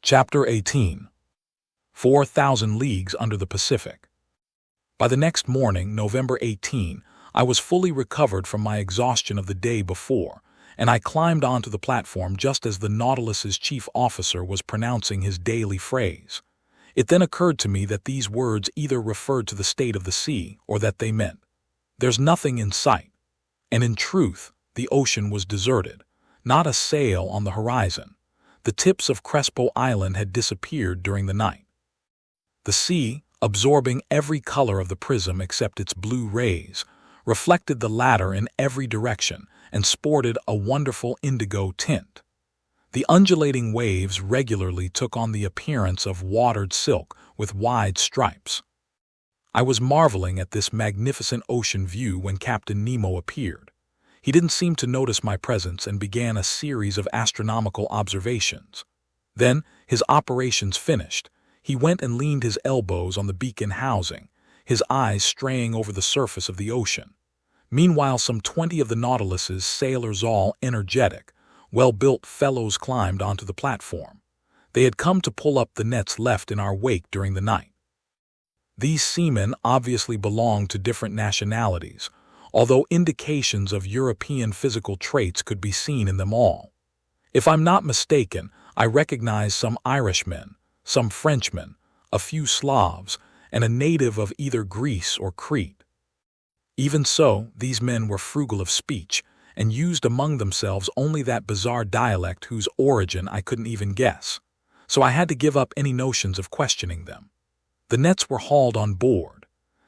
Chapter 18. 4,000 Leagues Under the Pacific. By the next morning, November 18, I was fully recovered from my exhaustion of the day before, and I climbed onto the platform just as the Nautilus's chief officer was pronouncing his daily phrase. It then occurred to me that these words either referred to the state of the sea or that they meant, "There's nothing in sight." And in truth, the ocean was deserted, not a sail on the horizon. The tips of Crespo Island had disappeared during the night. The sea, absorbing every color of the prism except its blue rays, reflected the latter in every direction and sported a wonderful indigo tint. The undulating waves regularly took on the appearance of watered silk with wide stripes. I was marveling at this magnificent ocean view when Captain Nemo appeared. He didn't seem to notice my presence and began a series of astronomical observations. Then, his operations finished, he went and leaned his elbows on the beacon housing, his eyes straying over the surface of the ocean. Meanwhile, some 20 of the Nautilus's sailors, all energetic, well-built fellows, climbed onto the platform. They had come to pull up the nets left in our wake during the night. These seamen obviously belonged to different nationalities, although indications of European physical traits could be seen in them all. If I'm not mistaken, I recognize some Irishmen, some Frenchmen, a few Slavs, and a native of either Greece or Crete. Even so, these men were frugal of speech and used among themselves only that bizarre dialect whose origin I couldn't even guess, so I had to give up any notions of questioning them. The nets were hauled on board.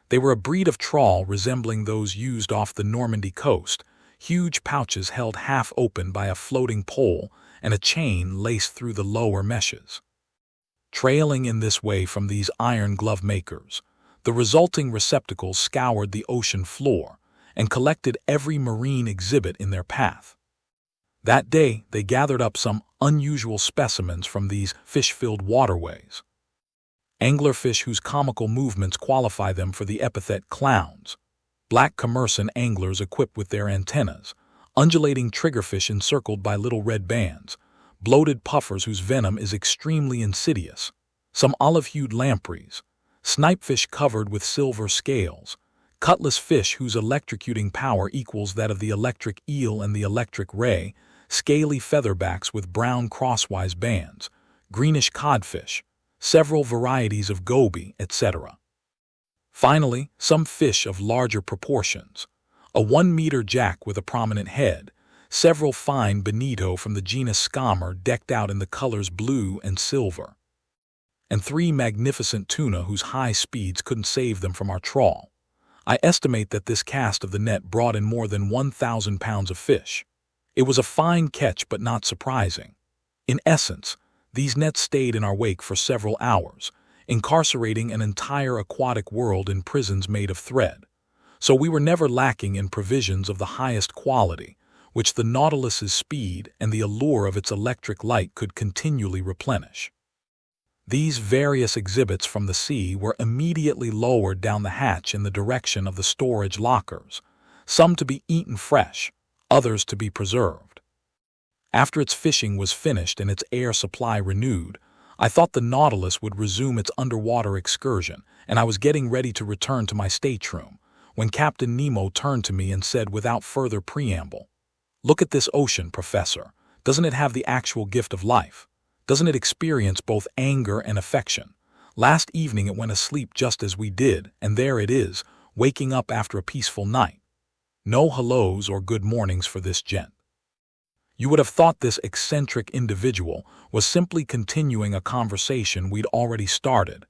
They were a breed of trawl resembling those used off the Normandy coast, huge pouches held half open by a floating pole and a chain laced through the lower meshes. Trailing in this way from these iron glove makers, the resulting receptacles scoured the ocean floor and collected every marine exhibit in their path. That day, they gathered up some unusual specimens from these fish-filled waterways. Anglerfish whose comical movements qualify them for the epithet clowns, black commerson anglers equipped with their antennas, undulating triggerfish encircled by little red bands, bloated puffers whose venom is extremely insidious, some olive-hued lampreys, snipefish covered with silver scales, cutlass fish whose electrocuting power equals that of the electric eel and the electric ray, scaly featherbacks with brown crosswise bands, greenish codfish, several varieties of goby, etc. Finally, some fish of larger proportions, a 1-meter jack with a prominent head, several fine bonito from the genus Scammer decked out in the colors blue and silver, and 3 magnificent tuna whose high speeds couldn't save them from our trawl. I estimate that this cast of the net brought in more than 1,000 pounds of fish. It was a fine catch but not surprising. In essence, these nets stayed in our wake for several hours, incarcerating an entire aquatic world in prisons made of thread. So we were never lacking in provisions of the highest quality, which the Nautilus's speed and the allure of its electric light could continually replenish. These various exhibits from the sea were immediately lowered down the hatch in the direction of the storage lockers, some to be eaten fresh, others to be preserved. After its fishing was finished and its air supply renewed, I thought the Nautilus would resume its underwater excursion, and I was getting ready to return to my stateroom, when Captain Nemo turned to me and said without further preamble, "Look at this ocean, Professor. Doesn't it have the actual gift of life? Doesn't it experience both anger and affection? Last evening it went asleep just as we did, and there it is, waking up after a peaceful night. No hellos or good mornings for this gent." You would have thought this eccentric individual was simply continuing a conversation we'd already started.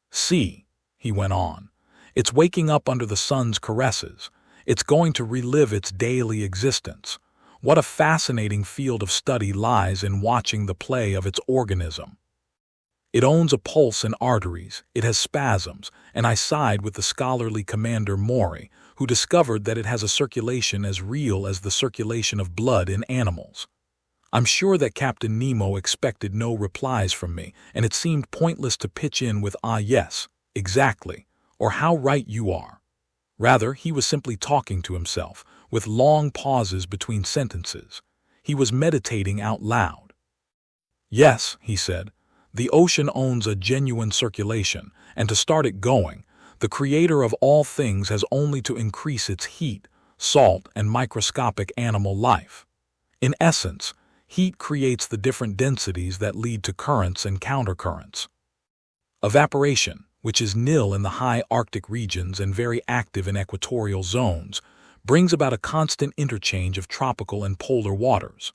"See," he went on, "it's waking up under the sun's caresses. It's going to relive its daily existence. What a fascinating field of study lies in watching the play of its organism. It owns a pulse and arteries, it has spasms, and I side with the scholarly Commander Maury, who discovered that it has a circulation as real as the circulation of blood in animals." I'm sure that Captain Nemo expected no replies from me, and it seemed pointless to pitch in with "ah yes, exactly," or "how right you are." Rather, he was simply talking to himself, with long pauses between sentences. He was meditating out loud. "Yes," he said, The ocean owns a genuine circulation, and to start it going, the creator of all things has only to increase its heat, salt, and microscopic animal life. In essence, heat creates the different densities that lead to currents and countercurrents. Evaporation, which is nil in the high Arctic regions and very active in equatorial zones, brings about a constant interchange of tropical and polar waters.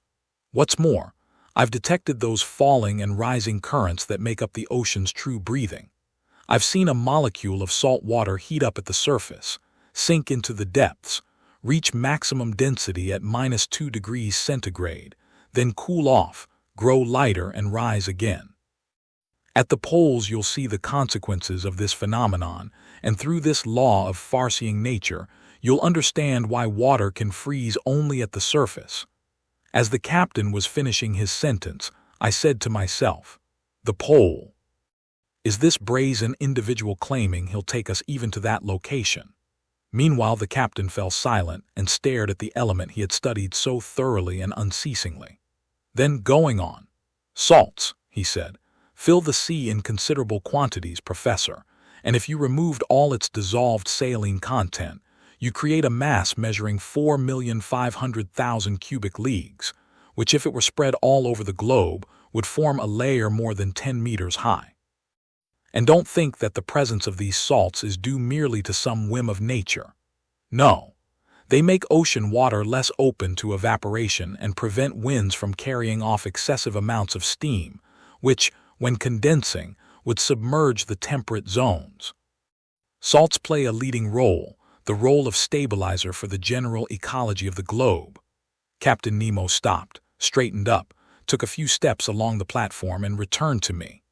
What's more, I've detected those falling and rising currents that make up the ocean's true breathing. I've seen a molecule of salt water heat up at the surface, sink into the depths, reach maximum density at -2 degrees centigrade, then cool off, grow lighter, and rise again. At the poles you'll see the consequences of this phenomenon, and through this law of farseeing nature, you'll understand why water can freeze only at the surface. As the captain was finishing his sentence, I said to myself, "The pole. Is this brazen individual claiming he'll take us even to that location?" Meanwhile, the captain fell silent and stared at the element he had studied so thoroughly and unceasingly. Then, going on, "Salts," he said, "fill the sea in considerable quantities, Professor, and if you removed all its dissolved saline content, you create a mass measuring 4,500,000 cubic leagues, which, if it were spread all over the globe, would form a layer more than 10 meters high. And don't think that the presence of these salts is due merely to some whim of nature. No, they make ocean water less open to evaporation and prevent winds from carrying off excessive amounts of steam, which, when condensing, would submerge the temperate zones. Salts play a leading role, the role of stabilizer for the general ecology of the globe." Captain Nemo stopped, straightened up, took a few steps along the platform, and returned to me.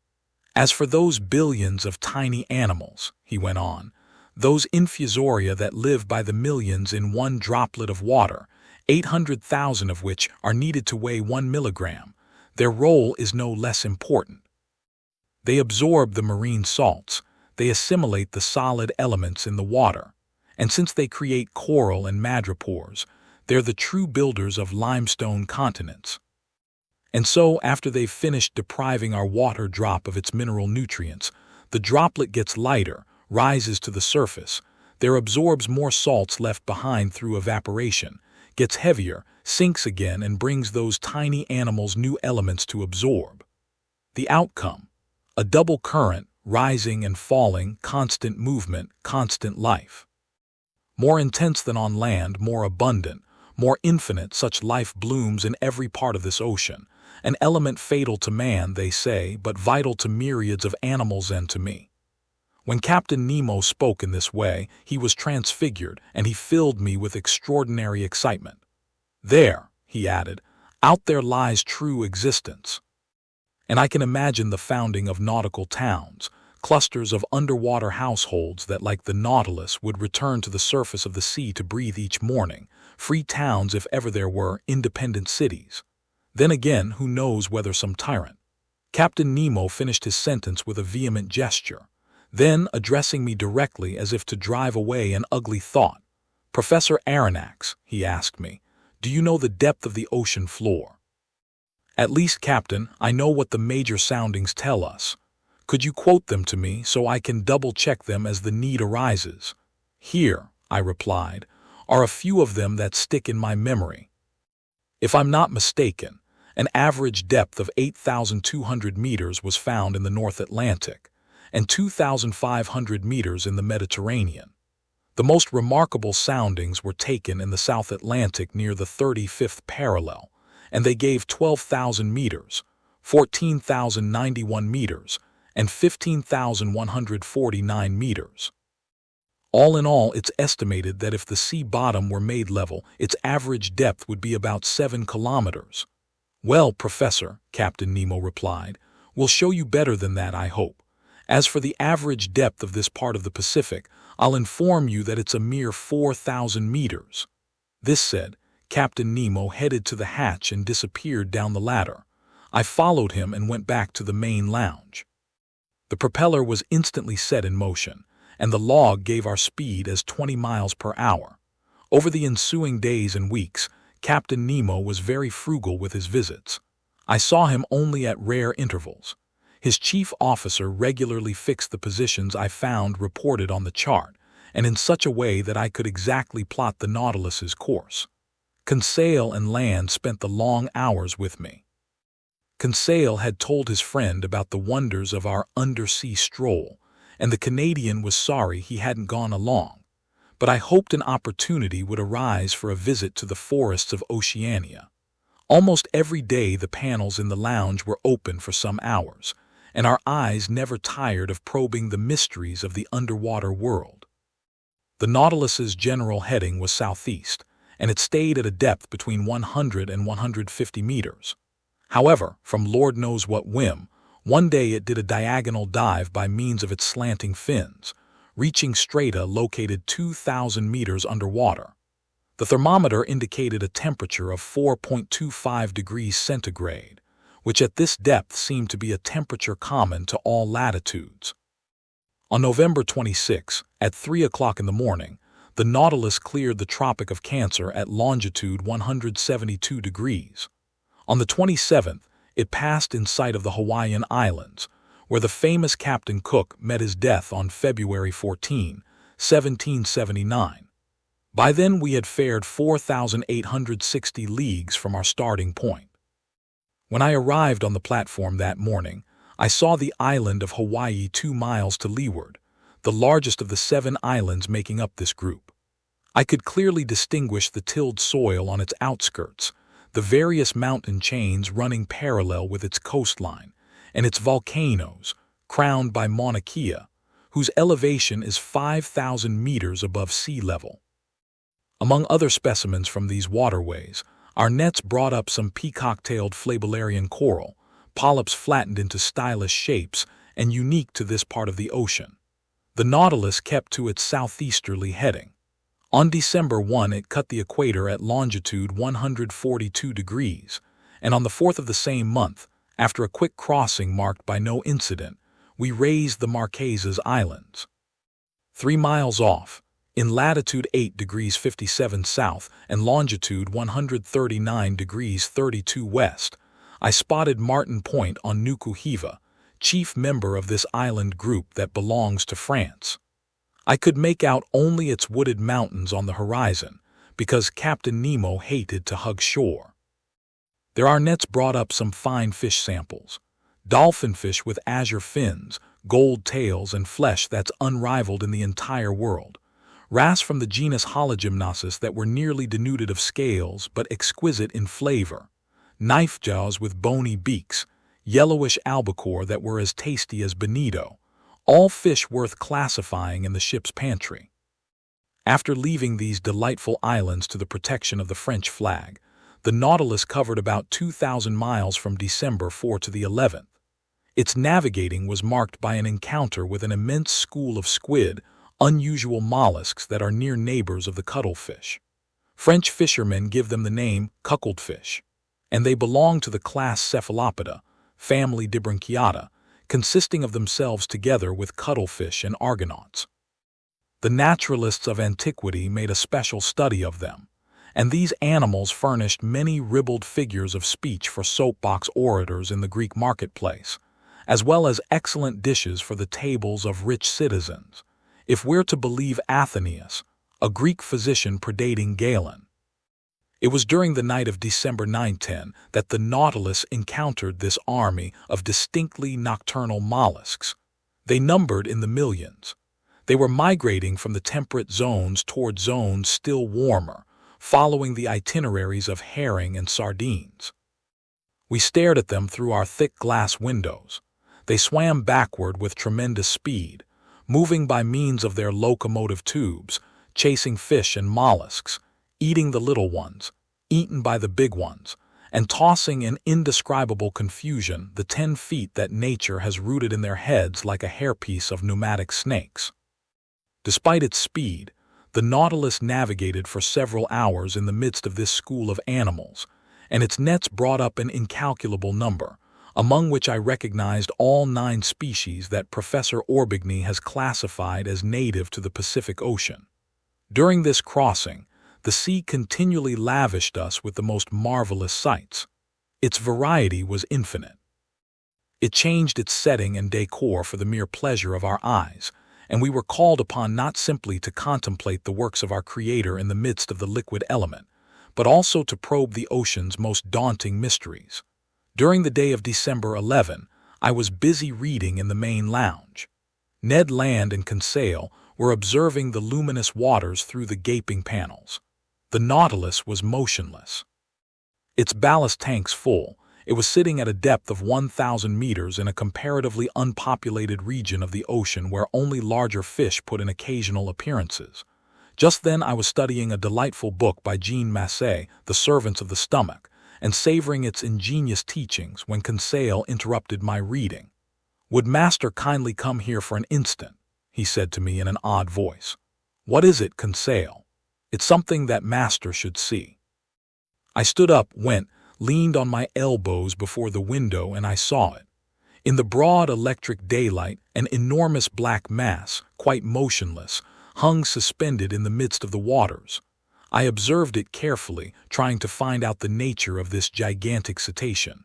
"As for those billions of tiny animals," he went on, "those infusoria that live by the millions in one droplet of water, 800,000 of which are needed to weigh 1 milligram, their role is no less important. They absorb the marine salts, they assimilate the solid elements in the water, and since they create coral and madrepores, they're the true builders of limestone continents. And so, after they've finished depriving our water drop of its mineral nutrients, the droplet gets lighter, rises to the surface, there absorbs more salts left behind through evaporation, gets heavier, sinks again, and brings those tiny animals new elements to absorb. The outcome: a double current, rising and falling, constant movement, constant life. More intense than on land, more abundant, more infinite, such life blooms in every part of this ocean, an element fatal to man, they say, but vital to myriads of animals and to me." When Captain Nemo spoke in this way, he was transfigured, and he filled me with extraordinary excitement. "There," he added, "out there lies true existence. And I can imagine the founding of nautical towns, clusters of underwater households that, like the Nautilus, would return to the surface of the sea to breathe each morning, free towns if ever there were, independent cities. Then again, who knows whether some tyrant—" Captain Nemo finished his sentence with a vehement gesture. Then, addressing me directly as if to drive away an ugly thought, "Professor Aronnax," he asked me, "do you know the depth of the ocean floor?" "At least, Captain, I know what the major soundings tell us. Could you quote them to me so I can double-check them as the need arises?" "Here," I replied, "are a few of them that stick in my memory. If I'm not mistaken, an average depth of 8,200 meters was found in the North Atlantic, and 2,500 meters in the Mediterranean. The most remarkable soundings were taken in the South Atlantic near the 35th parallel, and they gave 12,000 meters, 14,091 meters, and 15,149 meters. All in all, it's estimated that if the sea bottom were made level, its average depth would be about 7 kilometers. "Well, Professor," Captain Nemo replied, "we'll show you better than that, I hope. As for the average depth of this part of the Pacific, I'll inform you that it's a mere 4,000 meters." This said, Captain Nemo headed to the hatch and disappeared down the ladder. I followed him and went back to the main lounge. The propeller was instantly set in motion, and the log gave our speed as 20 miles per hour. Over the ensuing days and weeks, Captain Nemo was very frugal with his visits. I saw him only at rare intervals. His chief officer regularly fixed the positions I found reported on the chart, and in such a way that I could exactly plot the Nautilus's course. Conseil and Land spent the long hours with me. Conseil had told his friend about the wonders of our undersea stroll, and the Canadian was sorry he hadn't gone along, but I hoped an opportunity would arise for a visit to the forests of Oceania. Almost every day the panels in the lounge were open for some hours, and our eyes never tired of probing the mysteries of the underwater world. The Nautilus's general heading was southeast, and it stayed at a depth between 100 and 150 meters. However, from Lord knows what whim, one day it did a diagonal dive by means of its slanting fins, reaching strata located 2,000 meters underwater. The thermometer indicated a temperature of 4.25 degrees centigrade, which at this depth seemed to be a temperature common to all latitudes. On November 26, at 3 o'clock in the morning, the Nautilus cleared the Tropic of Cancer at longitude 172 degrees. On the 27th, it passed in sight of the Hawaiian Islands, where the famous Captain Cook met his death on February 14, 1779. By then we had fared 4,860 leagues from our starting point. When I arrived on the platform that morning, I saw the island of Hawaii 2 miles to leeward, the largest of the 7 islands making up this group. I could clearly distinguish the tilled soil on its outskirts, the various mountain chains running parallel with its coastline, and its volcanoes, crowned by Mauna Kea, whose elevation is 5,000 meters above sea level. Among other specimens from these waterways, our nets brought up some peacock-tailed flabellarian coral, polyps flattened into stylish shapes and unique to this part of the ocean. The Nautilus kept to its southeasterly heading. On December 1, it cut the equator at longitude 142 degrees, and on the 4th of the same month, after a quick crossing marked by no incident, we raised the Marquesas Islands. 3 miles off, in latitude 8 degrees 57 south and longitude 139 degrees 32 west, I spotted Martin Point on Nuku Hiva, chief member of this island group that belongs to France. I could make out only its wooded mountains on the horizon, because Captain Nemo hated to hug shore. There our nets brought up some fine fish samples, dolphinfish with azure fins, gold tails, and flesh that's unrivaled in the entire world, wrasse from the genus Hologymnosus that were nearly denuded of scales but exquisite in flavor, knife jaws with bony beaks, yellowish albacore that were as tasty as bonito, all fish worth classifying in the ship's pantry. After leaving these delightful islands to the protection of the French flag, the Nautilus covered about 2,000 miles from December 4 to the 11th. Its navigating was marked by an encounter with an immense school of squid, unusual mollusks that are near neighbors of the cuttlefish. French fishermen give them the name cuckoldfish, and they belong to the class Cephalopoda, family Dibranchiata, consisting of themselves together with cuttlefish and argonauts. The naturalists of antiquity made a special study of them, and these animals furnished many ribald figures of speech for soapbox orators in the Greek marketplace, as well as excellent dishes for the tables of rich citizens, if we're to believe Athenaeus, a Greek physician predating Galen. It was during the night of December 9-10 that the Nautilus encountered this army of distinctly nocturnal mollusks. They numbered in the millions. They were migrating from the temperate zones toward zones still warmer, following the itineraries of herring and sardines. We stared at them through our thick glass windows. They swam backward with tremendous speed, moving by means of their locomotive tubes, chasing fish and mollusks, eating the little ones, eaten by the big ones, and tossing in indescribable confusion the 10 feet that nature has rooted in their heads like a hairpiece of pneumatic snakes. Despite its speed, the Nautilus navigated for several hours in the midst of this school of animals, and its nets brought up an incalculable number, among which I recognized all 9 species that Professor Orbigny has classified as native to the Pacific Ocean. During this crossing, the sea continually lavished us with the most marvelous sights. Its variety was infinite. It changed its setting and decor for the mere pleasure of our eyes, and we were called upon not simply to contemplate the works of our Creator in the midst of the liquid element, but also to probe the ocean's most daunting mysteries. During the day of December 11, I was busy reading in the main lounge. Ned Land and Conseil were observing the luminous waters through the gaping panels. The Nautilus was motionless. Its ballast tanks full, it was sitting at a depth of 1,000 meters in a comparatively unpopulated region of the ocean where only larger fish put in occasional appearances. Just then I was studying a delightful book by Jean Masse, The Servants of the Stomach, and savoring its ingenious teachings when Conseil interrupted my reading. "Would Master kindly come here for an instant?" he said to me in an odd voice. "What is it, Conseil?" "It's something that Master should see." I stood up, leaned on my elbows before the window, and I saw it. In the broad electric daylight, an enormous black mass, quite motionless, hung suspended in the midst of the waters. I observed it carefully, trying to find out the nature of this gigantic cetacean.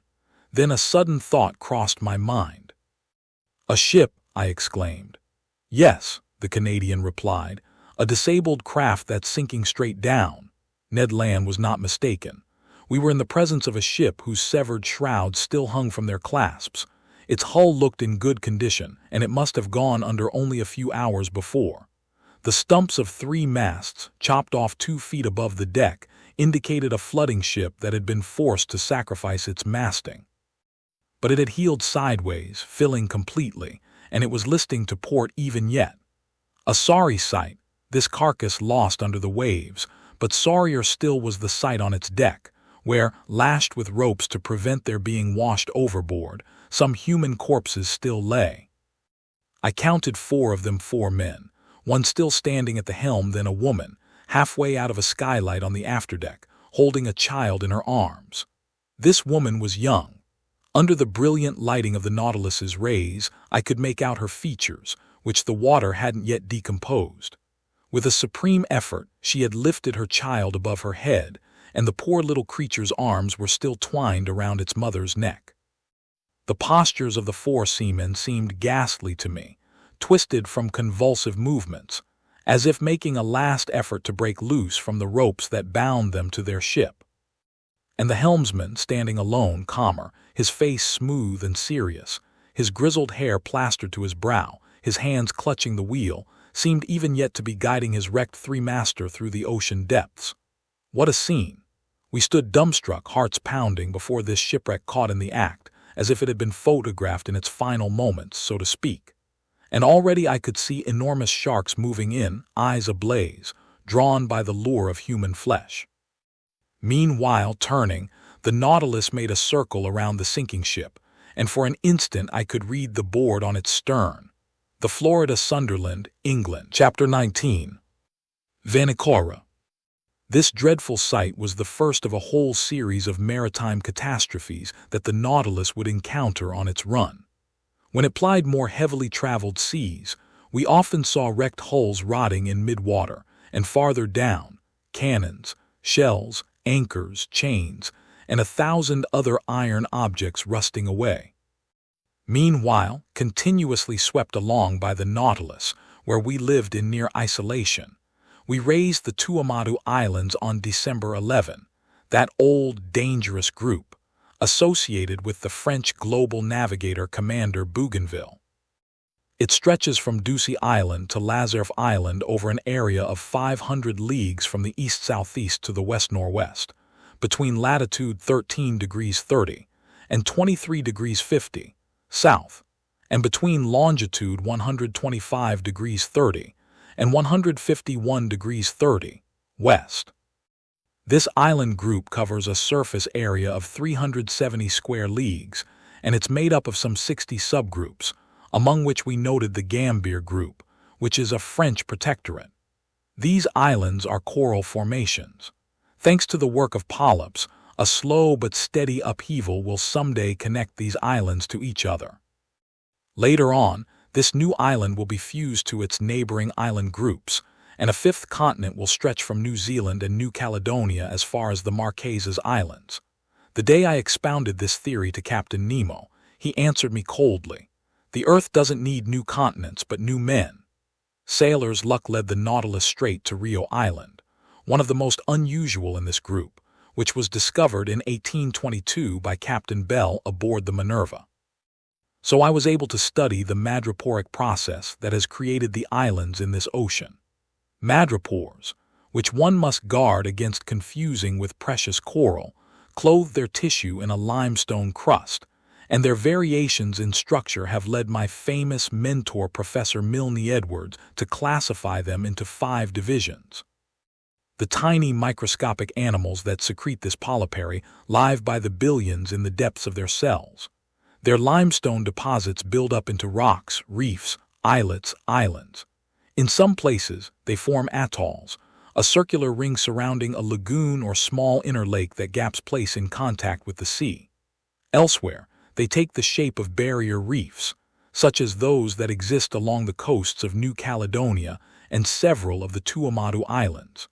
Then a sudden thought crossed my mind. "A ship," I exclaimed. "Yes," the Canadian replied, "a disabled craft that's sinking straight down." Ned Land was not mistaken. We were in the presence of a ship whose severed shrouds still hung from their clasps. Its hull looked in good condition, and it must have gone under only a few hours before. The stumps of 3 masts, chopped off 2 feet above the deck, indicated a flooding ship that had been forced to sacrifice its masting. But it had heeled sideways, filling completely, and it was listing to port even yet. A sorry sight, this carcass lost under the waves, but sorrier still was the sight on its deck, where, lashed with ropes to prevent their being washed overboard, some human corpses still lay. I counted 4 of them, 4 men, one still standing at the helm, then a woman, halfway out of a skylight on the afterdeck, holding a child in her arms. This woman was young. Under the brilliant lighting of the Nautilus's rays, I could make out her features, which the water hadn't yet decomposed. With a supreme effort, she had lifted her child above her head, and the poor little creature's arms were still twined around its mother's neck. The postures of the 4 seamen seemed ghastly to me, twisted from convulsive movements, as if making a last effort to break loose from the ropes that bound them to their ship. And the helmsman, standing alone, calmer, his face smooth and serious, his grizzled hair plastered to his brow, his hands clutching the wheel, seemed even yet to be guiding his wrecked 3-master through the ocean depths. What a scene! We stood dumbstruck, hearts pounding, before this shipwreck caught in the act, as if it had been photographed in its final moments, so to speak. And already I could see enormous sharks moving in, eyes ablaze, drawn by the lure of human flesh. Meanwhile, turning, the Nautilus made a circle around the sinking ship, and for an instant I could read the board on its stern. The Florida Sunderland, England. Chapter 19. Vanicora. This dreadful sight was the first of a whole series of maritime catastrophes that the Nautilus would encounter on its run. When it plied more heavily traveled seas, we often saw wrecked hulls rotting in mid-water, and farther down, cannons, shells, anchors, chains, and 1,000 other iron objects rusting away. Meanwhile, continuously swept along by the Nautilus, where we lived in near isolation, we raised the Tuamotu Islands on December 11, that old, dangerous group, associated with the French global navigator Commander Bougainville. It stretches from Ducie Island to Lazaref Island over an area of 500 leagues from the east-southeast to the west-northwest, between latitude 13 degrees 30 and 23 degrees 50 south, and between longitude 125 degrees 30 and 151 degrees 30 west. This island group covers a surface area of 370 square leagues, and it's made up of some 60 subgroups, among which we noted the Gambier group, which is a French protectorate. These islands are coral formations. Thanks to the work of polyps, a slow but steady upheaval will someday connect these islands to each other. Later on, this new island will be fused to its neighboring island groups, and a 5th continent will stretch from New Zealand and New Caledonia as far as the Marquesas Islands. The day I expounded this theory to Captain Nemo, He answered me coldly. The Earth doesn't need new continents, but new men. Sailors' luck led the Nautilus straight to Rio Island, one of the most unusual in this group, which was discovered in 1822 by Captain Bell aboard the Minerva. So I was able to study the madreporic process that has created the islands in this ocean. Madrepores, which one must guard against confusing with precious coral, clothe their tissue in a limestone crust, and their variations in structure have led my famous mentor Professor Milne Edwards to classify them into 5 divisions. The tiny microscopic animals that secrete this polypary live by the billions in the depths of their cells. Their limestone deposits build up into rocks, reefs, islets, islands. In some places, they form atolls, a circular ring surrounding a lagoon or small inner lake that gaps place in contact with the sea. Elsewhere, they take the shape of barrier reefs, such as those that exist along the coasts of New Caledonia and several of the Tuamotu Islands.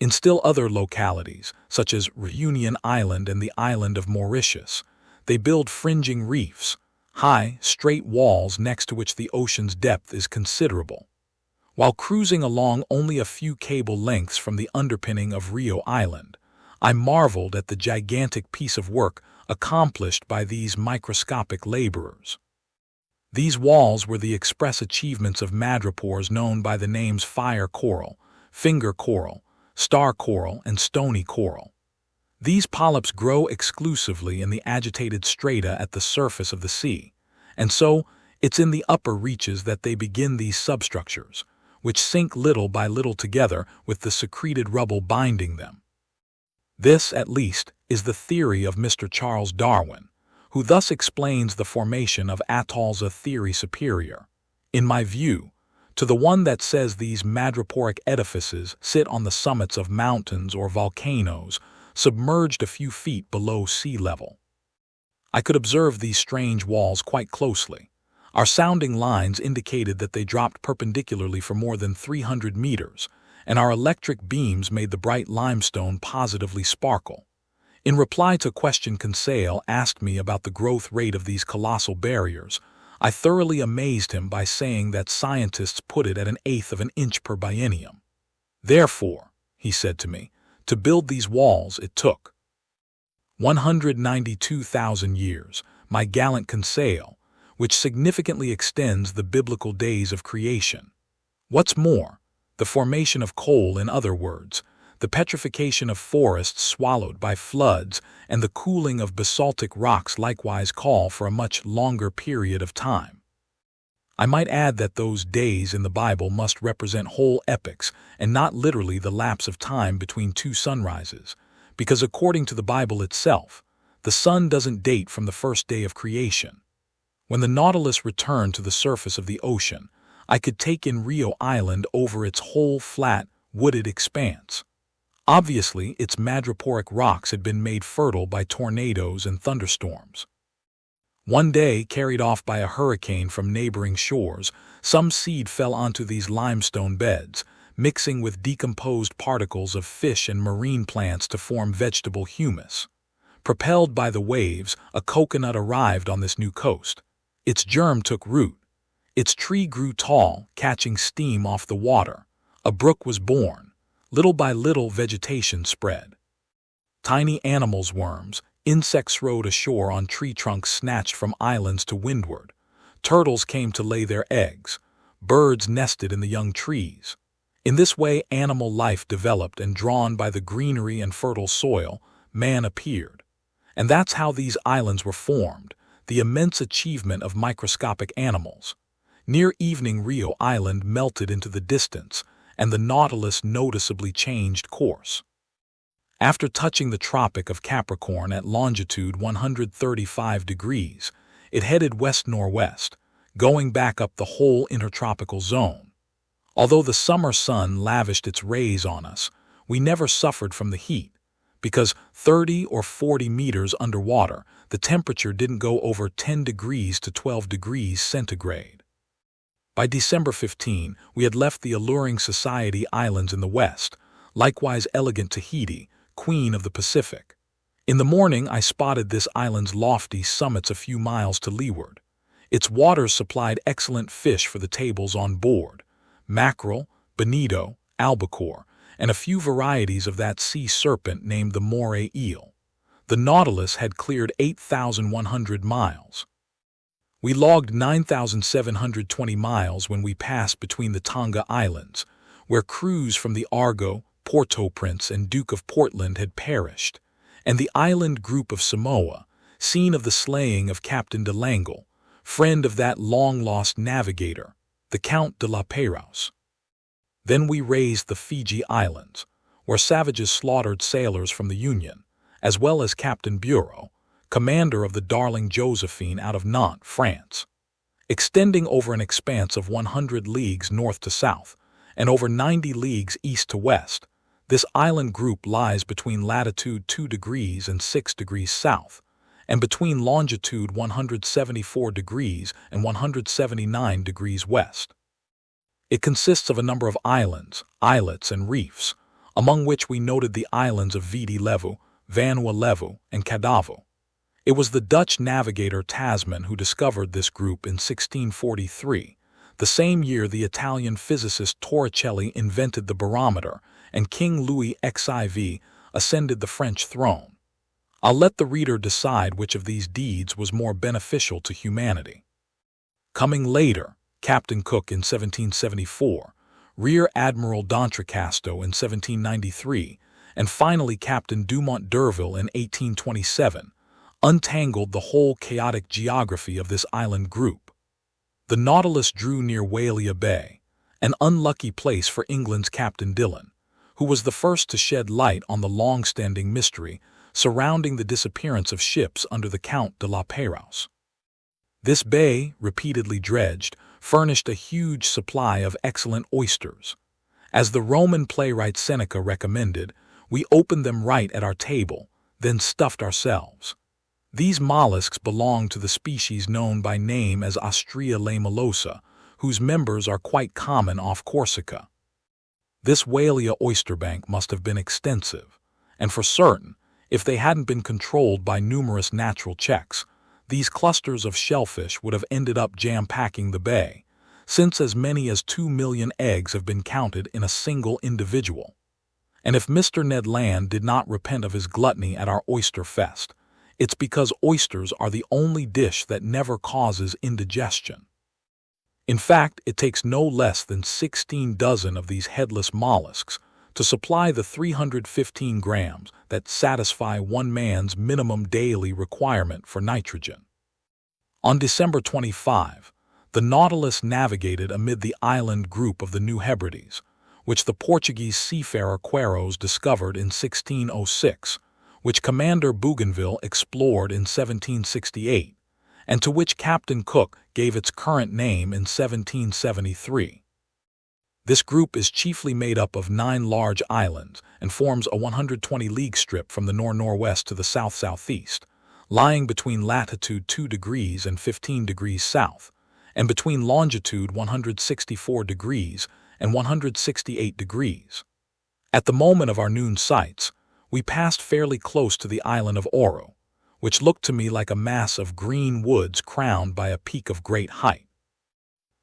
In still other localities, such as Reunion Island and the island of Mauritius, they build fringing reefs, high, straight walls next to which the ocean's depth is considerable. While cruising along only a few cable lengths from the underpinning of Rio Island, I marveled at the gigantic piece of work accomplished by these microscopic laborers. These walls were the express achievements of madrepores known by the names fire coral, finger coral, star coral, and stony coral. These polyps grow exclusively in the agitated strata at the surface of the sea, and so it's in the upper reaches that they begin these substructures, which sink little by little together with the secreted rubble binding them. This, at least, is the theory of Mr. Charles Darwin, who thus explains the formation of atolls, a theory superior, in my view, to the one that says these madreporic edifices sit on the summits of mountains or volcanoes, submerged a few feet below sea level. I could observe these strange walls quite closely. Our sounding lines indicated that they dropped perpendicularly for more than 300 meters, and our electric beams made the bright limestone positively sparkle. In reply to a question Conseil asked me about the growth rate of these colossal barriers, I thoroughly amazed him by saying that scientists put it at 1/8 of an inch per biennium. Therefore, he said to me, to build these walls it took 192,000 years, my gallant Conseil, which significantly extends the biblical days of creation. What's more, the formation of coal, in other words, the petrification of forests swallowed by floods, and the cooling of basaltic rocks likewise call for a much longer period of time. I might add that those days in the Bible must represent whole epochs and not literally the lapse of time between 2 sunrises, because according to the Bible itself, the sun doesn't date from the first day of creation. When the Nautilus returned to the surface of the ocean, I could take in Rio Island over its whole flat, wooded expanse. Obviously, its madreporic rocks had been made fertile by tornadoes and thunderstorms. One day, carried off by a hurricane from neighboring shores, some seed fell onto these limestone beds, mixing with decomposed particles of fish and marine plants to form vegetable humus. Propelled by the waves, a coconut arrived on this new coast. Its germ took root. Its tree grew tall, catching steam off the water. A brook was born. Little by little, vegetation spread. Tiny animals, worms, insects rode ashore on tree trunks snatched from islands to windward. Turtles came to lay their eggs. Birds nested in the young trees. In this way, animal life developed, and drawn by the greenery and fertile soil, man appeared. And that's how these islands were formed, the immense achievement of microscopic animals. Near evening, Rio Island melted into the distance, and the Nautilus noticeably changed course. After touching the Tropic of Capricorn at longitude 135 degrees, it headed west-northwest, going back up the whole intertropical zone. Although the summer sun lavished its rays on us, we never suffered from the heat, because 30 or 40 meters underwater, the temperature didn't go over 10 degrees to 12 degrees centigrade. By December 15, we had left the alluring Society Islands in the west, likewise elegant Tahiti, queen of the Pacific. In the morning, I spotted this island's lofty summits a few miles to leeward. Its waters supplied excellent fish for the tables on board: mackerel, bonito, albacore, and a few varieties of that sea serpent named the moray eel. The Nautilus had cleared 8,100 miles. We logged 9,720 miles when we passed between the Tonga Islands, where crews from the Argo, Port-au-Prince, and Duke of Portland had perished, and the island group of Samoa, scene of the slaying of Captain de Langle, friend of that long-lost navigator, the Count de la Pérouse. Then we raised the Fiji Islands, where savages slaughtered sailors from the Union, as well as Captain Bureau, commander of the Darling Josephine out of Nantes, France. Extending over an expanse of 100 leagues north to south, and over 90 leagues east to west, this island group lies between latitude 2 degrees and 6 degrees south, and between longitude 174 degrees and 179 degrees west. It consists of a number of islands, islets, and reefs, among which we noted the islands of Viti Levu, Vanua Levu, and Kadavo. It was the Dutch navigator Tasman who discovered this group in 1643, the same year the Italian physicist Torricelli invented the barometer and King Louis XIV ascended the French throne. I'll let the reader decide which of these deeds was more beneficial to humanity. Coming later, Captain Cook in 1774, Rear Admiral d'Entrecasteaux in 1793, and finally Captain Dumont d'Urville in 1827, untangled the whole chaotic geography of this island group. The Nautilus drew near Whalia Bay, an unlucky place for England's Captain Dillon, who was the first to shed light on the long-standing mystery surrounding the disappearance of ships under the Count de la Pérouse. This bay, repeatedly dredged, furnished a huge supply of excellent oysters. As the Roman playwright Seneca recommended, we opened them right at our table, then stuffed ourselves. These mollusks belong to the species known by name as Ostrea lamellosa, whose members are quite common off Corsica. This Whalia oyster bank must have been extensive, and for certain, if they hadn't been controlled by numerous natural checks, these clusters of shellfish would have ended up jam-packing the bay, since as many as 2 million eggs have been counted in a single individual. And if Mr. Ned Land did not repent of his gluttony at our oyster fest, it's because oysters are the only dish that never causes indigestion. In fact, it takes no less than 16 dozen of these headless mollusks to supply the 315 grams that satisfy one man's minimum daily requirement for nitrogen. On December 25, the Nautilus navigated amid the island group of the New Hebrides, which the Portuguese seafarer Queiroz discovered in 1606, which Commander Bougainville explored in 1768, and to which Captain Cook gave its current name in 1773. This group is chiefly made up of 9 large islands and forms a 120-league strip from the north-northwest to the south-southeast, lying between latitude 2 degrees and 15 degrees south, and between longitude 164 degrees and 168 degrees. At the moment of our noon sights, we passed fairly close to the island of Oro, which looked to me like a mass of green woods crowned by a peak of great height.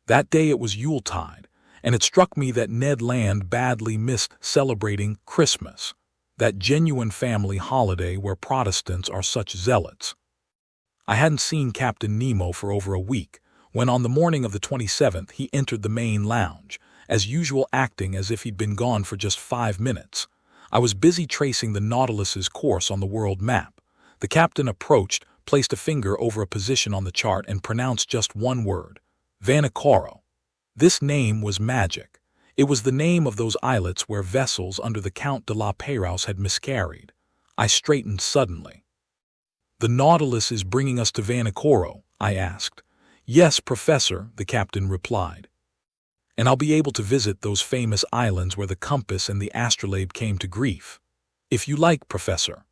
That day it was Yuletide, and it struck me that Ned Land badly missed celebrating Christmas, that genuine family holiday where Protestants are such zealots. I hadn't seen Captain Nemo for over a week, when on the morning of the 27th he entered the main lounge, as usual acting as if he'd been gone for just 5 minutes. I was busy tracing the Nautilus's course on the world map. The captain approached, placed a finger over a position on the chart, and pronounced just one word: Vanikoro. This name was magic. It was the name of those islets where vessels under the Count de la Pérouse had miscarried. I straightened suddenly. "The Nautilus is bringing us to Vanikoro?" I asked. "Yes, Professor," the captain replied. "And I'll be able to visit those famous islands where the compass and the astrolabe came to grief?" "If you like, Professor."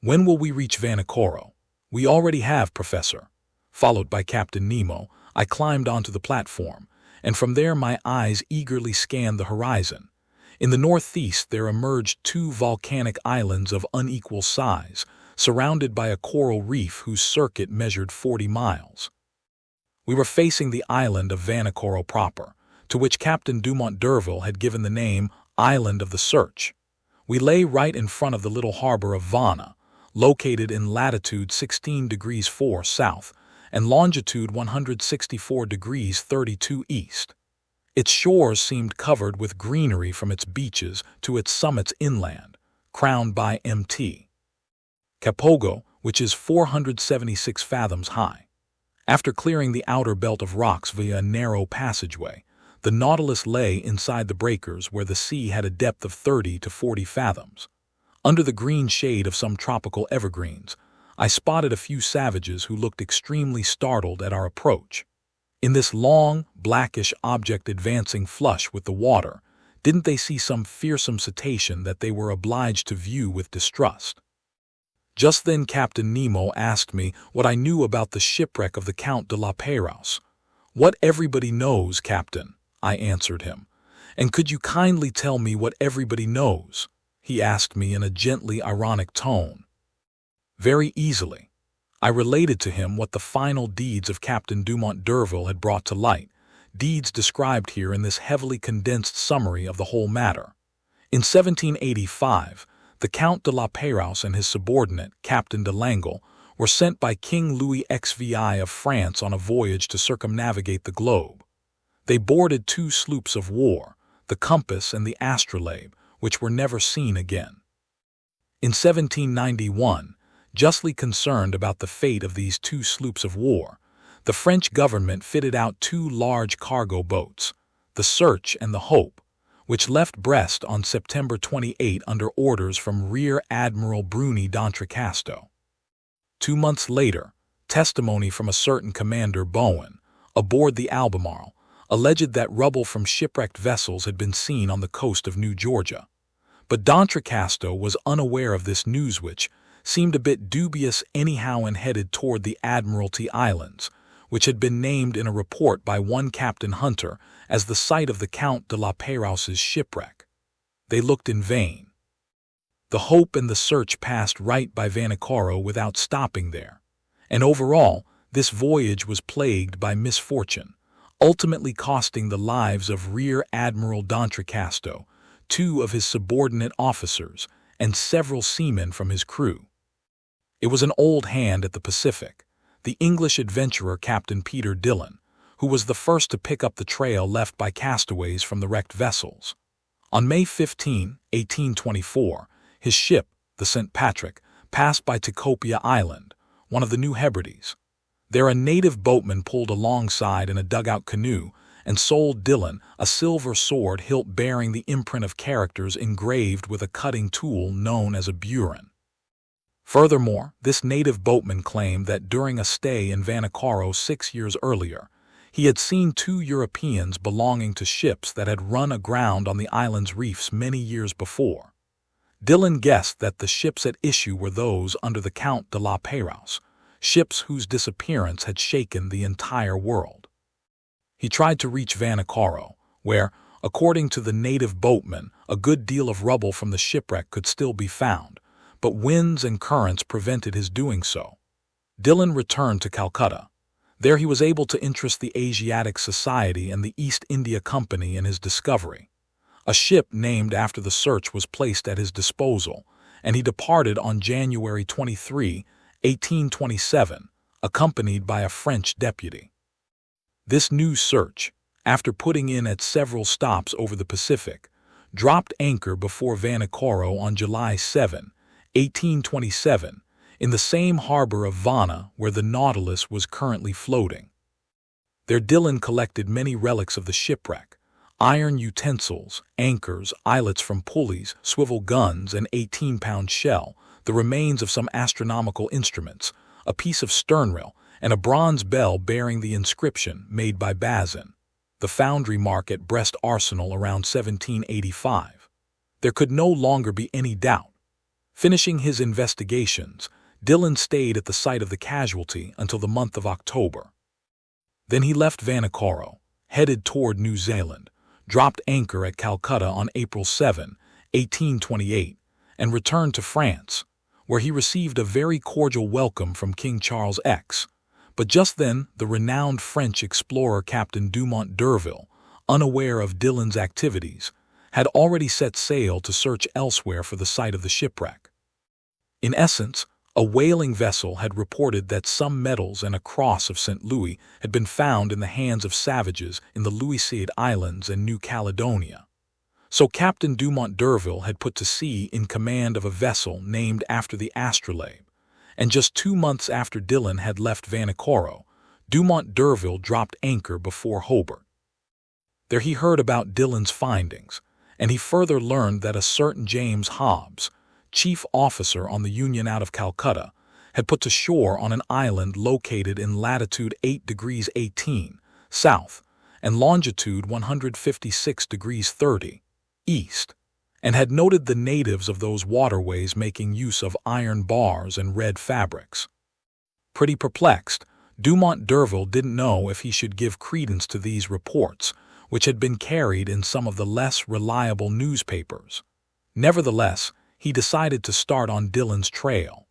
"When will we reach Vanikoro?" "We already have, Professor." Followed by Captain Nemo, I climbed onto the platform, and from there my eyes eagerly scanned the horizon. In the northeast there emerged 2 volcanic islands of unequal size, surrounded by a coral reef whose circuit measured 40 miles. We were facing the island of Vanikoro proper, to which Captain Dumont d'Urville had given the name Island of the Search. We lay right in front of the little harbor of Vana, located in latitude 16 degrees 4 south and longitude 164 degrees 32 east. Its shores seemed covered with greenery from its beaches to its summits inland, crowned by Mt. Kapogo, which is 476 fathoms high. After clearing the outer belt of rocks via a narrow passageway, the Nautilus lay inside the breakers where the sea had a depth of 30 to 40 fathoms. Under the green shade of some tropical evergreens, I spotted a few savages who looked extremely startled at our approach. In this long, blackish object advancing flush with the water, didn't they see some fearsome cetacean that they were obliged to view with distrust? Just then Captain Nemo asked me what I knew about the shipwreck of the Count de la Pérouse. "What everybody knows, Captain," I answered him. "And could you kindly tell me what everybody knows?" he asked me in a gently ironic tone. Very easily. I related to him what the final deeds of Captain Dumont d'Urville had brought to light, deeds described here in this heavily condensed summary of the whole matter. In 1785, the Count de la Pérouse and his subordinate, Captain de Langle, were sent by King Louis XVI of France on a voyage to circumnavigate the globe. They boarded 2 sloops of war, the Compass and the Astrolabe, which were never seen again. In 1791, justly concerned about the fate of these 2 sloops of war, the French government fitted out 2 large cargo boats, the Search and the Hope, which left Brest on September 28 under orders from Rear Admiral Bruni d'Entrecasteaux. 2 months later, testimony from a certain Commander Bowen, aboard the Albemarle, alleged that rubble from shipwrecked vessels had been seen on the coast of New Georgia. But d'Entrecasteaux was unaware of this news, which seemed a bit dubious anyhow, and headed toward the Admiralty Islands, which had been named in a report by one Captain Hunter as the site of the Count de la Pérouse's shipwreck. They looked in vain. The Hope and the Search passed right by Vanikoro without stopping there, and overall, this voyage was plagued by misfortune, ultimately costing the lives of Rear Admiral d'Entrecasteaux, 2 of his subordinate officers, and several seamen from his crew. It was an old hand at the Pacific, the English adventurer Captain Peter Dillon, who was the first to pick up the trail left by castaways from the wrecked vessels. On May 15, 1824, his ship, the St. Patrick, passed by Tikopia Island, one of the New Hebrides. There a native boatman pulled alongside in a dugout canoe and sold Dillon a silver sword hilt bearing the imprint of characters engraved with a cutting tool known as a burin. Furthermore, this native boatman claimed that during a stay in Vanikoro 6 years earlier, he had seen 2 Europeans belonging to ships that had run aground on the island's reefs many years before. Dillon guessed that the ships at issue were those under the Count de la Pérouse, ships whose disappearance had shaken the entire world. He tried to reach Vanikoro, where, according to the native boatman, a good deal of rubble from the shipwreck could still be found, but winds and currents prevented his doing so. Dillon returned to Calcutta. There he was able to interest the Asiatic Society and the East India Company in his discovery. A ship named after the Search was placed at his disposal, and he departed on January 23, 1827, accompanied by a French deputy. This new Search, after putting in at several stops over the Pacific, dropped anchor before Vanikoro on July 7, 1827, in the same harbor of Vana where the Nautilus was currently floating. There Dillon collected many relics of the shipwreck: iron utensils, anchors, eyelets from pulleys, swivel guns, an 18-pound shell, the remains of some astronomical instruments, a piece of sternrail, and a bronze bell bearing the inscription made by Bazin, the foundry mark at Brest Arsenal around 1785. There could no longer be any doubt. Finishing his investigations, Dillon stayed at the site of the casualty until the month of October. Then he left Vanikoro, headed toward New Zealand, dropped anchor at Calcutta on April 7, 1828, and returned to France, where he received a very cordial welcome from King Charles X. But just then, the renowned French explorer Captain Dumont d'Urville, unaware of Dillon's activities, had already set sail to search elsewhere for the site of the shipwreck. In essence, a whaling vessel had reported that some medals and a cross of St. Louis had been found in the hands of savages in the Louisiade Islands and New Caledonia. So Captain Dumont d'Urville had put to sea in command of a vessel named after the astrolabe, and just 2 months after Dillon had left Vanikoro, Dumont d'Urville dropped anchor before Hobart. There he heard about Dillon's findings, and he further learned that a certain James Hobbs, chief officer on the Union out of Calcutta, had put to shore on an island located in latitude 8 degrees 18 south and longitude 156 degrees 30 east, and had noted the natives of those waterways making use of iron bars and red fabrics. Pretty perplexed, Dumont d'Urville didn't know if he should give credence to these reports, which had been carried in some of the less reliable newspapers. Nevertheless, he decided to start on Dillon's trail.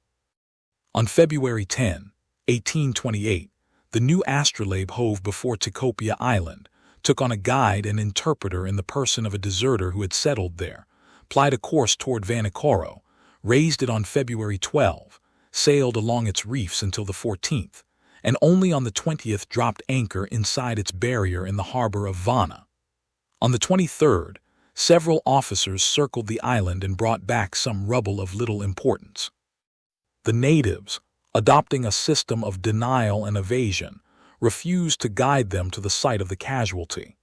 On February 10, 1828, the new astrolabe hove before Tikopia Island, took on a guide and interpreter in the person of a deserter who had settled there, plied a course toward Vanikoro, raised it on February 12, sailed along its reefs until the 14th, and only on the 20th dropped anchor inside its barrier in the harbor of Vana. On the 23rd, several officers circled the island and brought back some rubble of little importance. The natives, adopting a system of denial and evasion, refused to guide them to the site of the casualty.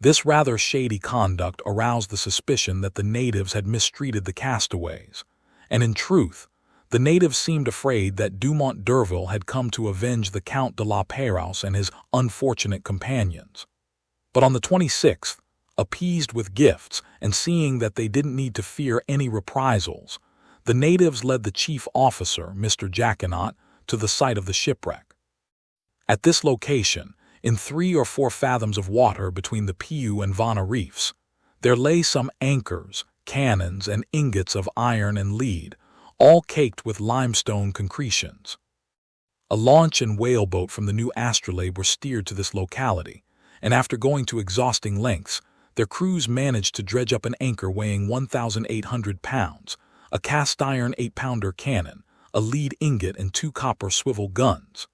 This rather shady conduct aroused the suspicion that the natives had mistreated the castaways, and in truth, the natives seemed afraid that Dumont d'Urville had come to avenge the Count de la Pérouse and his unfortunate companions. But on the 26th, appeased with gifts and seeing that they didn't need to fear any reprisals, the natives led the chief officer, Mr. Jackanaut, to the site of the shipwreck. At this location, in 3 or 4 fathoms of water between the Piu and Vana reefs, there lay some anchors, cannons, and ingots of iron and lead, all caked with limestone concretions. A launch and whaleboat from the new astrolabe were steered to this locality, and after going to exhausting lengths, their crews managed to dredge up an anchor weighing 1,800 pounds, a cast-iron 8-pounder cannon, a lead ingot, and 2 copper swivel guns.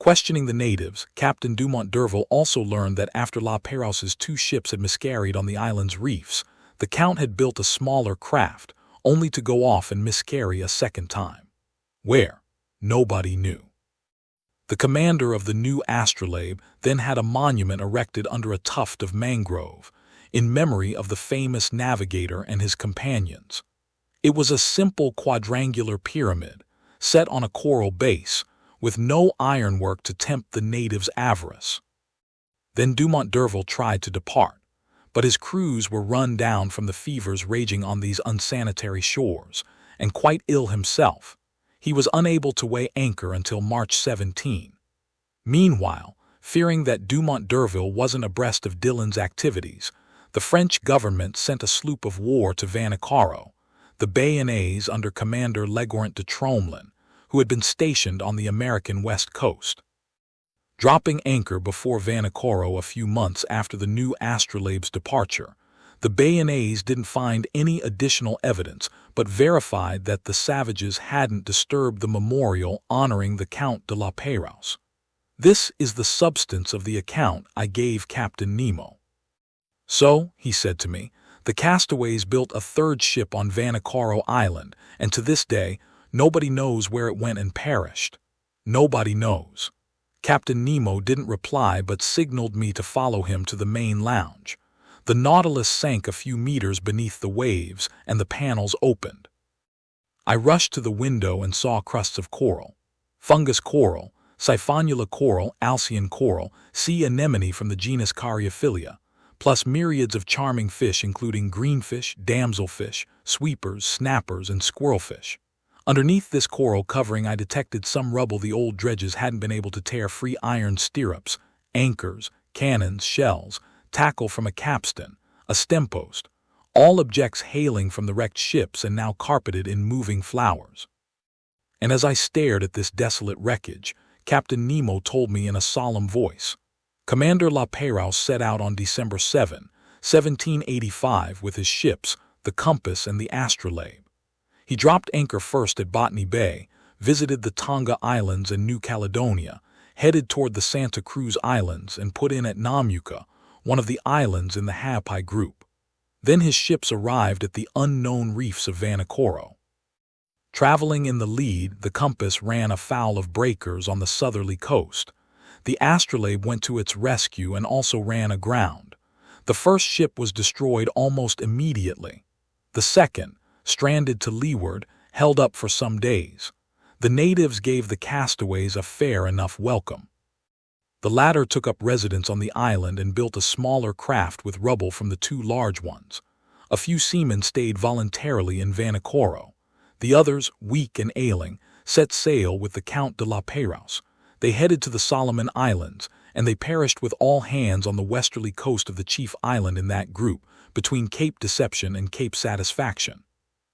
Questioning the natives, Captain Dumont d'Urville also learned that after La Pérouse's 2 ships had miscarried on the island's reefs, the Count had built a smaller craft, only to go off and miscarry a second time. Where? Nobody knew. The commander of the new astrolabe then had a monument erected under a tuft of mangrove, in memory of the famous navigator and his companions. It was a simple quadrangular pyramid, set on a coral base, with no ironwork to tempt the natives' avarice. Then Dumont d'Urville tried to depart, but his crews were run down from the fevers raging on these unsanitary shores, and quite ill himself, he was unable to weigh anchor until March 17. Meanwhile, fearing that Dumont d'Urville wasn't abreast of Dillon's activities, the French government sent a sloop of war to Vanikoro, the Bayonnaise under Commander Legourant de Tromelin, who had been stationed on the American west coast. Dropping anchor before Vanikoro a few months after the new astrolabe's departure, the Bayonnaise didn't find any additional evidence but verified that the savages hadn't disturbed the memorial honoring the Count de la Pérouse. This is the substance of the account I gave Captain Nemo. So, he said to me, the castaways built a 3rd ship on Vanikoro Island, and to this day, nobody knows where it went and perished. Nobody knows. Captain Nemo didn't reply but signaled me to follow him to the main lounge. The Nautilus sank a few meters beneath the waves, and the panels opened. I rushed to the window and saw crusts of coral, fungus coral, Siphonula coral, Alcyon coral, sea anemone from the genus Caryophylla, plus myriads of charming fish including greenfish, damselfish, sweepers, snappers, and squirrelfish. Underneath this coral covering I detected some rubble the old dredges hadn't been able to tear free: iron stirrups, anchors, cannons, shells, tackle from a capstan, a stempost, all objects hailing from the wrecked ships and now carpeted in moving flowers. And as I stared at this desolate wreckage, Captain Nemo told me in a solemn voice, Commander La Pérouse set out on December 7, 1785 with his ships, the Compass and the Astrolabe. He dropped anchor first at Botany Bay, visited the Tonga Islands and New Caledonia, headed toward the Santa Cruz Islands and put in at Namuka, one of the islands in the Ha'apai group. Then his ships arrived at the unknown reefs of Vanikoro. Traveling in the lead, the Compass ran afoul of breakers on the southerly coast. The Astrolabe went to its rescue and also ran aground. The first ship was destroyed almost immediately. The second, stranded to leeward, held up for some days. The natives gave the castaways a fair enough welcome. The latter took up residence on the island and built a smaller craft with rubble from the two large ones. A few seamen stayed voluntarily in Vanikoro. The others, weak and ailing, set sail with the Count de La Pérouse. They headed to the Solomon Islands, and they perished with all hands on the westerly coast of the chief island in that group, between Cape Deception and Cape Satisfaction.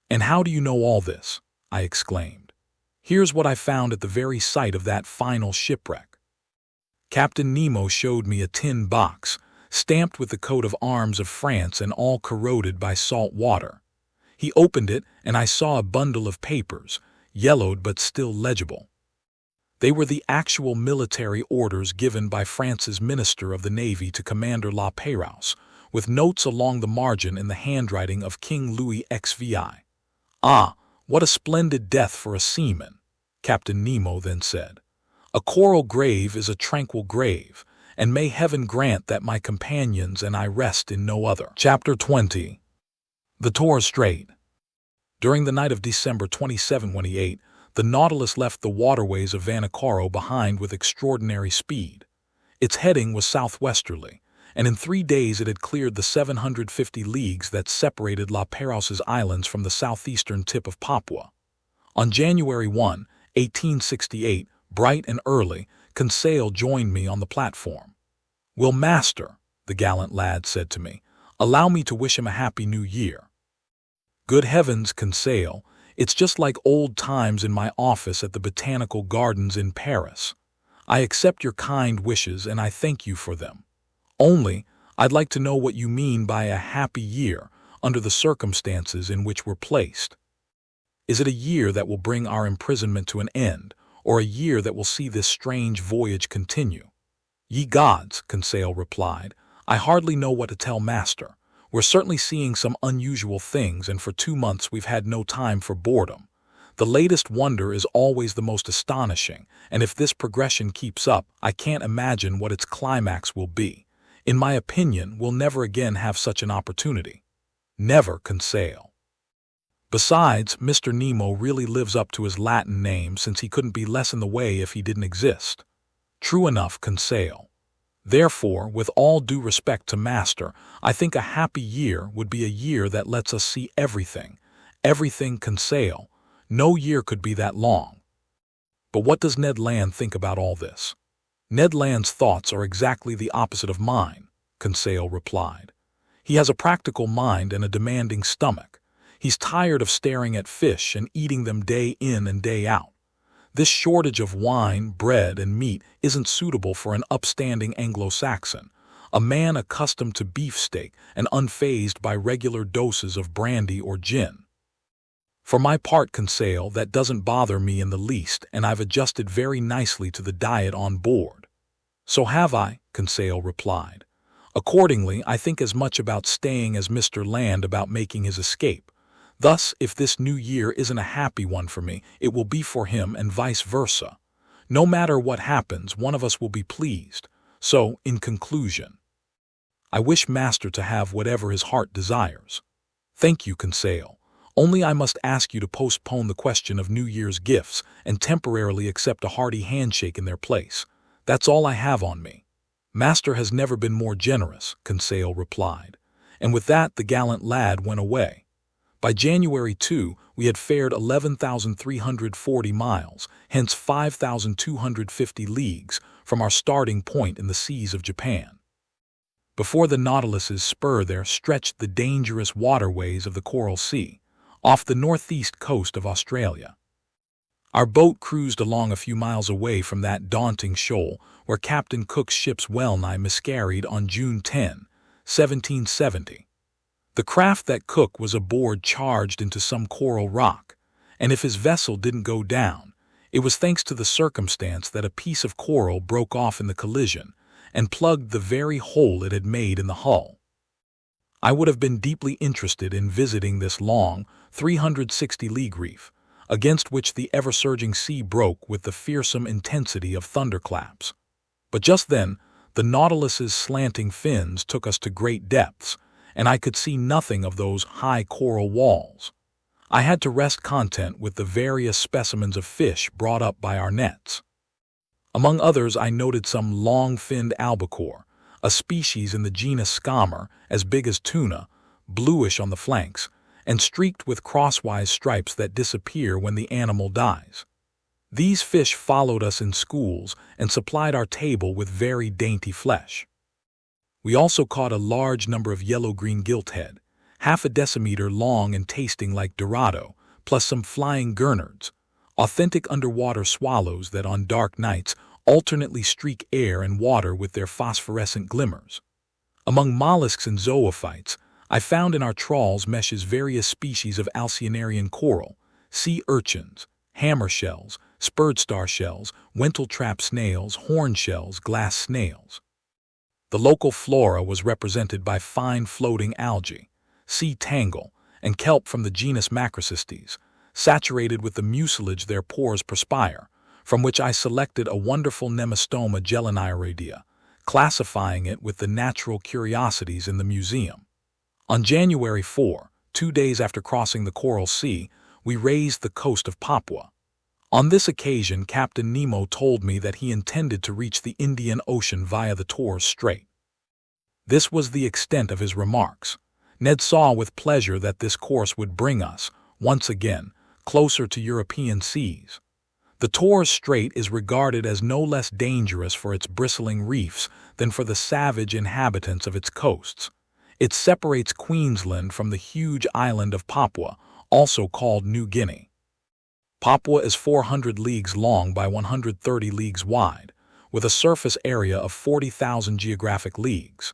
"And how do you know all this?" I exclaimed. "Here's what I found at the very site of that final shipwreck." Captain Nemo showed me a tin box, stamped with the coat of arms of France and all corroded by salt water. He opened it, and I saw a bundle of papers, yellowed but still legible. They were the actual military orders given by France's Minister of the Navy to Commander La Pérouse, with notes along the margin in the handwriting of King Louis XVI. "Ah, what a splendid death for a seaman," Captain Nemo then said. "A coral grave is a tranquil grave, and may heaven grant that my companions and I rest in no other." Chapter 20. The Torres Strait. During the night of December 27-28, the Nautilus left the waterways of Vanikoro behind with extraordinary speed. Its heading was southwesterly, and in 3 days it had cleared the 750 leagues that separated La Pérouse's islands from the southeastern tip of Papua. On January 1, 1868, bright and early, Conseil joined me on the platform. "Will Master," the gallant lad said to me, "allow me to wish him a happy new year?" "Good heavens, Conseil, it's just like old times in my office at the Botanical Gardens in Paris. I accept your kind wishes and I thank you for them. Only, I'd like to know what you mean by a happy year under the circumstances in which we're placed. Is it a year that will bring our imprisonment to an end, or a year that will see this strange voyage continue?" "Ye gods," Conseil replied, "I hardly know what to tell Master. We're certainly seeing some unusual things, and for 2 months we've had no time for boredom. The latest wonder is always the most astonishing, and if this progression keeps up, I can't imagine what its climax will be. In my opinion, we'll never again have such an opportunity." "Never, Conseil. Besides, Mr. Nemo really lives up to his Latin name, since he couldn't be less in the way if he didn't exist." "True enough, Conseil. Therefore, with all due respect to Master, I think a happy year would be a year that lets us see everything. Everything, Conseil. No year could be that long." "But what does Ned Land think about all this?" "Ned Land's thoughts are exactly the opposite of mine," Conseil replied. "He has a practical mind and a demanding stomach. He's tired of staring at fish and eating them day in and day out. This shortage of wine, bread, and meat isn't suitable for an upstanding Anglo-Saxon, a man accustomed to beefsteak and unfazed by regular doses of brandy or gin. For my part, Conseil, that doesn't bother me in the least, and I've adjusted very nicely to the diet on board." "So have I," Conseil replied. "Accordingly, I think as much about staying as Mr. Land about making his escape. Thus, if this new year isn't a happy one for me, it will be for him and vice versa. No matter what happens, one of us will be pleased. So, in conclusion, I wish Master to have whatever his heart desires." "Thank you, Conseil. Only I must ask you to postpone the question of New Year's gifts and temporarily accept a hearty handshake in their place. That's all I have on me." "Master has never been more generous," Conseil replied. And with that the gallant lad went away. By January 2, we had fared 11,340 miles, hence 5,250 leagues, from our starting point in the seas of Japan. Before the Nautilus's spur there stretched the dangerous waterways of the Coral Sea, off the northeast coast of Australia. Our boat cruised along a few miles away from that daunting shoal where Captain Cook's ships well-nigh miscarried on June 10, 1770. The craft that Cook was aboard charged into some coral rock, and if his vessel didn't go down, it was thanks to the circumstance that a piece of coral broke off in the collision and plugged the very hole it had made in the hull. I would have been deeply interested in visiting this long, 360-league reef, against which the ever-surging sea broke with the fearsome intensity of thunderclaps. But just then, the Nautilus's slanting fins took us to great depths, and I could see nothing of those high coral walls. I had to rest content with the various specimens of fish brought up by our nets. Among others, I noted some long-finned albacore, a species in the genus Scammer, as big as tuna, bluish on the flanks, and streaked with crosswise stripes that disappear when the animal dies. These fish followed us in schools and supplied our table with very dainty flesh. We also caught a large number of yellow-green gilthead, half a decimeter long and tasting like Dorado, plus some flying gurnards, authentic underwater swallows that on dark nights alternately streak air and water with their phosphorescent glimmers. Among mollusks and zoophytes, I found in our trawls meshes various species of alcyonarian coral, sea urchins, hammer shells, spurred star shells, wentletrap snails, horn shells, glass snails. The local flora was represented by fine floating algae, sea tangle, and kelp from the genus Macrocystes, saturated with the mucilage their pores perspire, from which I selected a wonderful Nemastoma gelaniiridia, classifying it with the natural curiosities in the museum. On January 4, 2 days after crossing the Coral Sea, we raised the coast of Papua. On this occasion, Captain Nemo told me that he intended to reach the Indian Ocean via the Torres Strait. This was the extent of his remarks. Ned saw with pleasure that this course would bring us, once again, closer to European seas. The Torres Strait is regarded as no less dangerous for its bristling reefs than for the savage inhabitants of its coasts. It separates Queensland from the huge island of Papua, also called New Guinea. Papua is 400 leagues long by 130 leagues wide, with a surface area of 40,000 geographic leagues.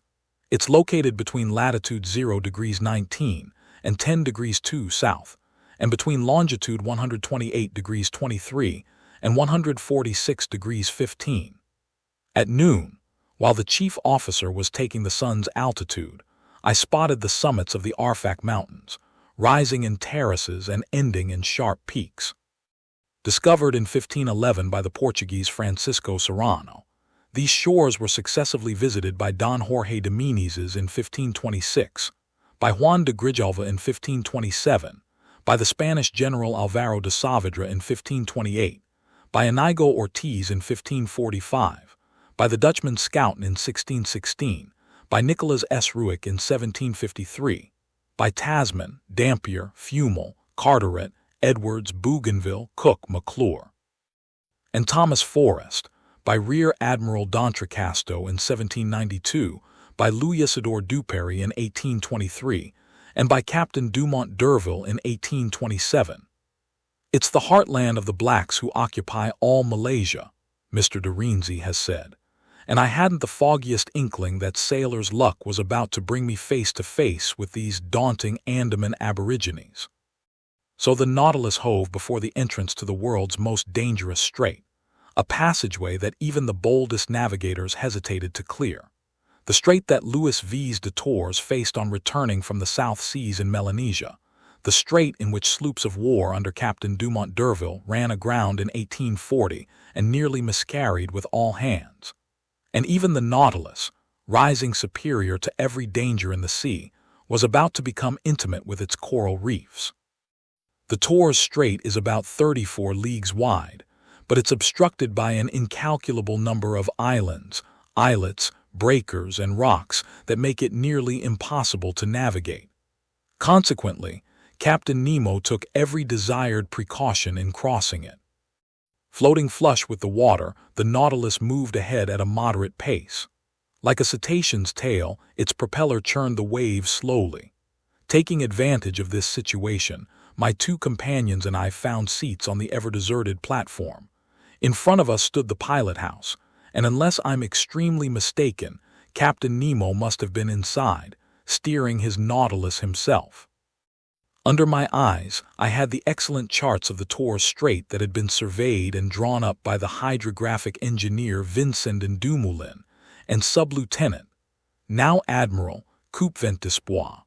It's located between latitude 0 degrees 19 and 10 degrees 2 south, and between longitude 128 degrees 23 and 146 degrees 15. At noon, while the chief officer was taking the sun's altitude, I spotted the summits of the Arfak Mountains, rising in terraces and ending in sharp peaks. Discovered in 1511 by the Portuguese Francisco Serrano, these shores were successively visited by Don Jorge de Menezes in 1526, by Juan de Grijalva in 1527, by the Spanish General Alvaro de Saavedra in 1528, by Inigo Ortiz in 1545, by the Dutchman Schouten in 1616, by Nicholas S. Ruick in 1753, by Tasman, Dampier, Fumel, Carteret, Edwards, Bougainville, Cook, McClure, and Thomas Forrest, by Rear Admiral d'Entrecasteaux in 1792, by Louis Isidore Duperrey in 1823, and by Captain Dumont d'Urville in 1827. It's the heartland of the blacks who occupy all Malaysia, Mr. de Renzi has said, and I hadn't the foggiest inkling that sailor's luck was about to bring me face to face with these daunting Andaman aborigines. So the Nautilus hove before the entrance to the world's most dangerous strait, a passageway that even the boldest navigators hesitated to clear. The strait that Louis V's de Torres faced on returning from the South Seas in Melanesia, the strait in which sloops of war under Captain Dumont d'Urville ran aground in 1840 and nearly miscarried with all hands. And even the Nautilus, rising superior to every danger in the sea, was about to become intimate with its coral reefs. The Torres Strait is about 34 leagues wide, but it's obstructed by an incalculable number of islands, islets, breakers, and rocks that make it nearly impossible to navigate. Consequently, Captain Nemo took every desired precaution in crossing it. Floating flush with the water, the Nautilus moved ahead at a moderate pace. Like a cetacean's tail, its propeller churned the waves slowly. Taking advantage of this situation, My two companions and I found seats on the ever-deserted platform. In front of us stood the pilot house, and unless I'm extremely mistaken, Captain Nemo must have been inside, steering his Nautilus himself. Under my eyes, I had the excellent charts of the Torres Strait that had been surveyed and drawn up by the hydrographic engineer Vincent and Dumoulin, and Sub-Lieutenant, now Admiral, Coupvent Despois,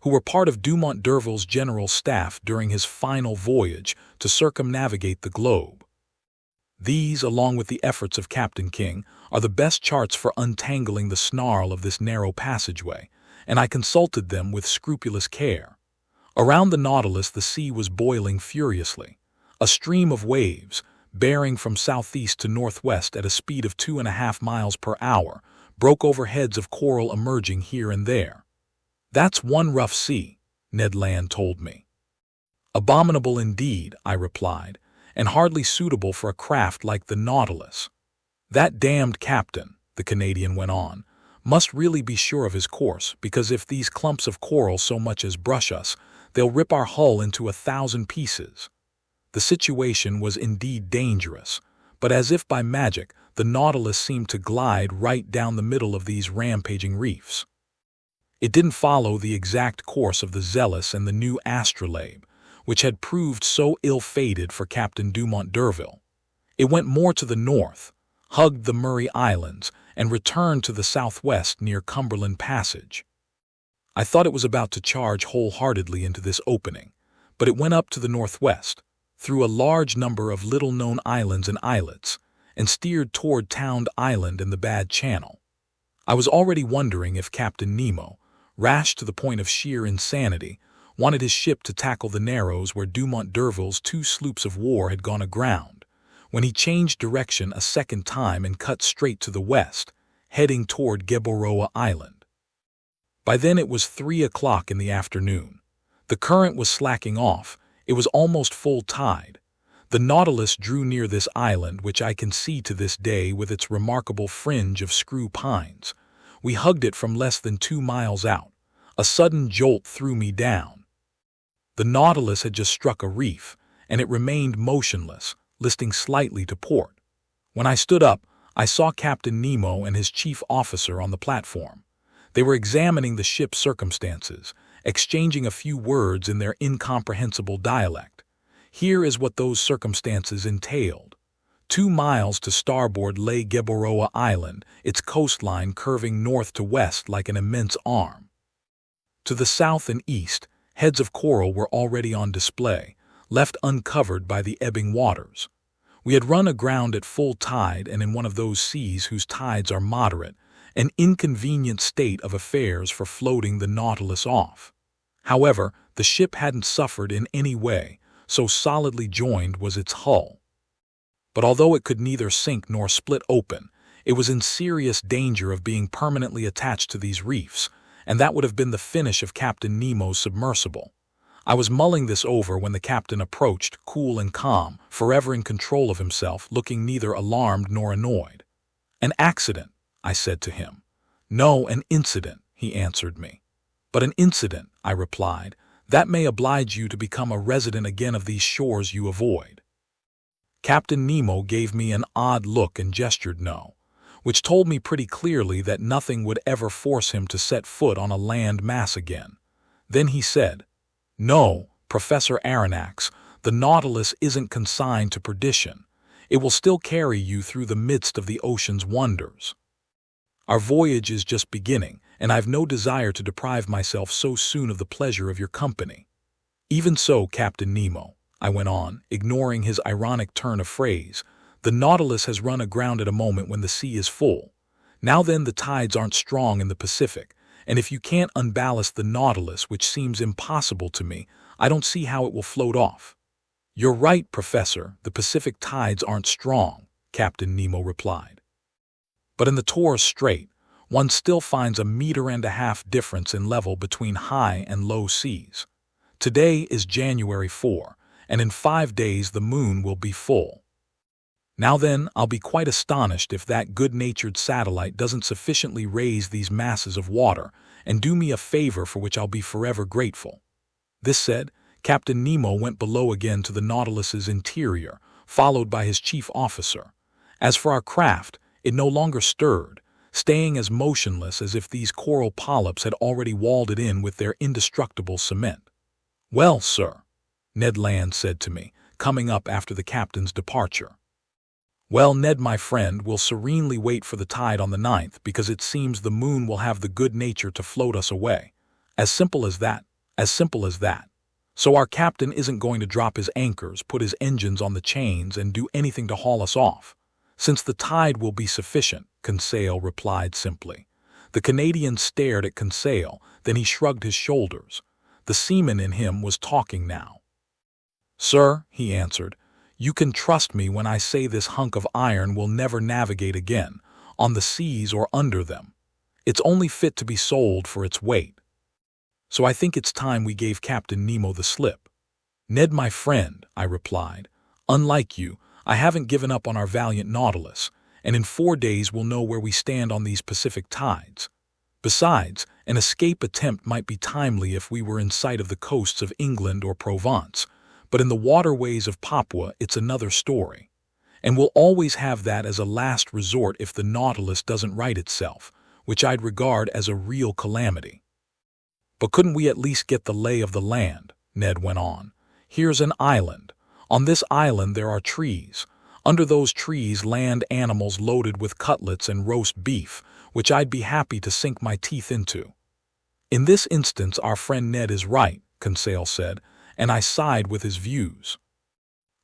who were part of Dumont d'Urville's general staff during his final voyage to circumnavigate the globe. These, along with the efforts of Captain King, are the best charts for untangling the snarl of this narrow passageway, and I consulted them with scrupulous care. Around the Nautilus the sea was boiling furiously. A stream of waves, bearing from southeast to northwest at a speed of 2.5 miles per hour, broke over heads of coral emerging here and there. "That's one rough sea," Ned Land told me. "Abominable indeed," I replied, "and hardly suitable for a craft like the Nautilus." "That damned captain," the Canadian went on, "must really be sure of his course, because if these clumps of coral so much as brush us, they'll rip our hull into 1,000 pieces." The situation was indeed dangerous, but as if by magic, the Nautilus seemed to glide right down the middle of these rampaging reefs. It didn't follow the exact course of the Zealous and the new Astrolabe, which had proved so ill-fated for Captain Dumont d'Urville. It went more to the north, hugged the Murray Islands, and returned to the southwest near Cumberland Passage. I thought it was about to charge wholeheartedly into this opening, but it went up to the northwest, through a large number of little-known islands and islets, and steered toward Town Island and the Bad Channel. I was already wondering if Captain Nemo, rash to the point of sheer insanity, wanted his ship to tackle the Narrows where Dumont d'Urville's 2 sloops of war had gone aground, when he changed direction a second time and cut straight to the west, heading toward Gueboroa Island. By then it was 3 o'clock in the afternoon. The current was slacking off. It was almost full tide. The Nautilus drew near this island, which I can see to this day with its remarkable fringe of screw pines. We hugged it from less than 2 miles out. A sudden jolt threw me down. The Nautilus had just struck a reef, and it remained motionless, listing slightly to port. When I stood up, I saw Captain Nemo and his chief officer on the platform. They were examining the ship's circumstances, exchanging a few words in their incomprehensible dialect. Here is what those circumstances entailed. 2 miles to starboard lay Gueboroa Island, its coastline curving north to west like an immense arm. To the south and east, heads of coral were already on display, left uncovered by the ebbing waters. We had run aground at full tide, and in one of those seas whose tides are moderate, an inconvenient state of affairs for floating the Nautilus off. However, the ship hadn't suffered in any way, so solidly joined was its hull. But although it could neither sink nor split open, it was in serious danger of being permanently attached to these reefs, and that would have been the finish of Captain Nemo's submersible. I was mulling this over when the captain approached, cool and calm, forever in control of himself, looking neither alarmed nor annoyed. "An accident," I said to him. "No, an incident," he answered me. "But an incident," I replied, "that may oblige you to become a resident again of these shores you avoid." Captain Nemo gave me an odd look and gestured no, which told me pretty clearly that nothing would ever force him to set foot on a land mass again. Then he said, "No, Professor Aronnax, the Nautilus isn't consigned to perdition. It will still carry you through the midst of the ocean's wonders. Our voyage is just beginning, and I've no desire to deprive myself so soon of the pleasure of your company." "Even so, Captain Nemo," I went on, ignoring his ironic turn of phrase, "the Nautilus has run aground at a moment when the sea is full. Now then, the tides aren't strong in the Pacific, and if you can't unballast the Nautilus, which seems impossible to me, I don't see how it will float off." "You're right, Professor, the Pacific tides aren't strong," Captain Nemo replied. "But in the Torres Strait, one still finds a 1.5 meter difference in level between high and low seas. Today is January 4, and in 5 days the moon will be full. Now then, I'll be quite astonished if that good-natured satellite doesn't sufficiently raise these masses of water and do me a favor for which I'll be forever grateful." This said, Captain Nemo went below again to the Nautilus's interior, followed by his chief officer. As for our craft, it no longer stirred, staying as motionless as if these coral polyps had already walled it in with their indestructible cement. "Well, sir," Ned Land said to me, coming up after the captain's departure. "Well, Ned, my friend, we'll serenely wait for the tide on the 9th because it seems the moon will have the good nature to float us away. As simple as that, as simple as that. So our captain isn't going to drop his anchors, put his engines on the chains, and do anything to haul us off. Since the tide will be sufficient," Conseil replied simply. The Canadian stared at Conseil, then he shrugged his shoulders. The seaman in him was talking now. "Sir," he answered, "you can trust me when I say this hunk of iron will never navigate again, on the seas or under them. It's only fit to be sold for its weight. So I think it's time we gave Captain Nemo the slip." "Ned, my friend," I replied, "unlike you, I haven't given up on our valiant Nautilus, and in 4 days we'll know where we stand on these Pacific tides. Besides, an escape attempt might be timely if we were in sight of the coasts of England or Provence, but in the waterways of Papua it's another story. And we'll always have that as a last resort if the Nautilus doesn't right itself, which I'd regard as a real calamity." "But couldn't we at least get the lay of the land?" Ned went on. "Here's an island. On this island there are trees. Under those trees land animals loaded with cutlets and roast beef, which I'd be happy to sink my teeth into." "In this instance our friend Ned is right," Conseil said, and I sighed with his views.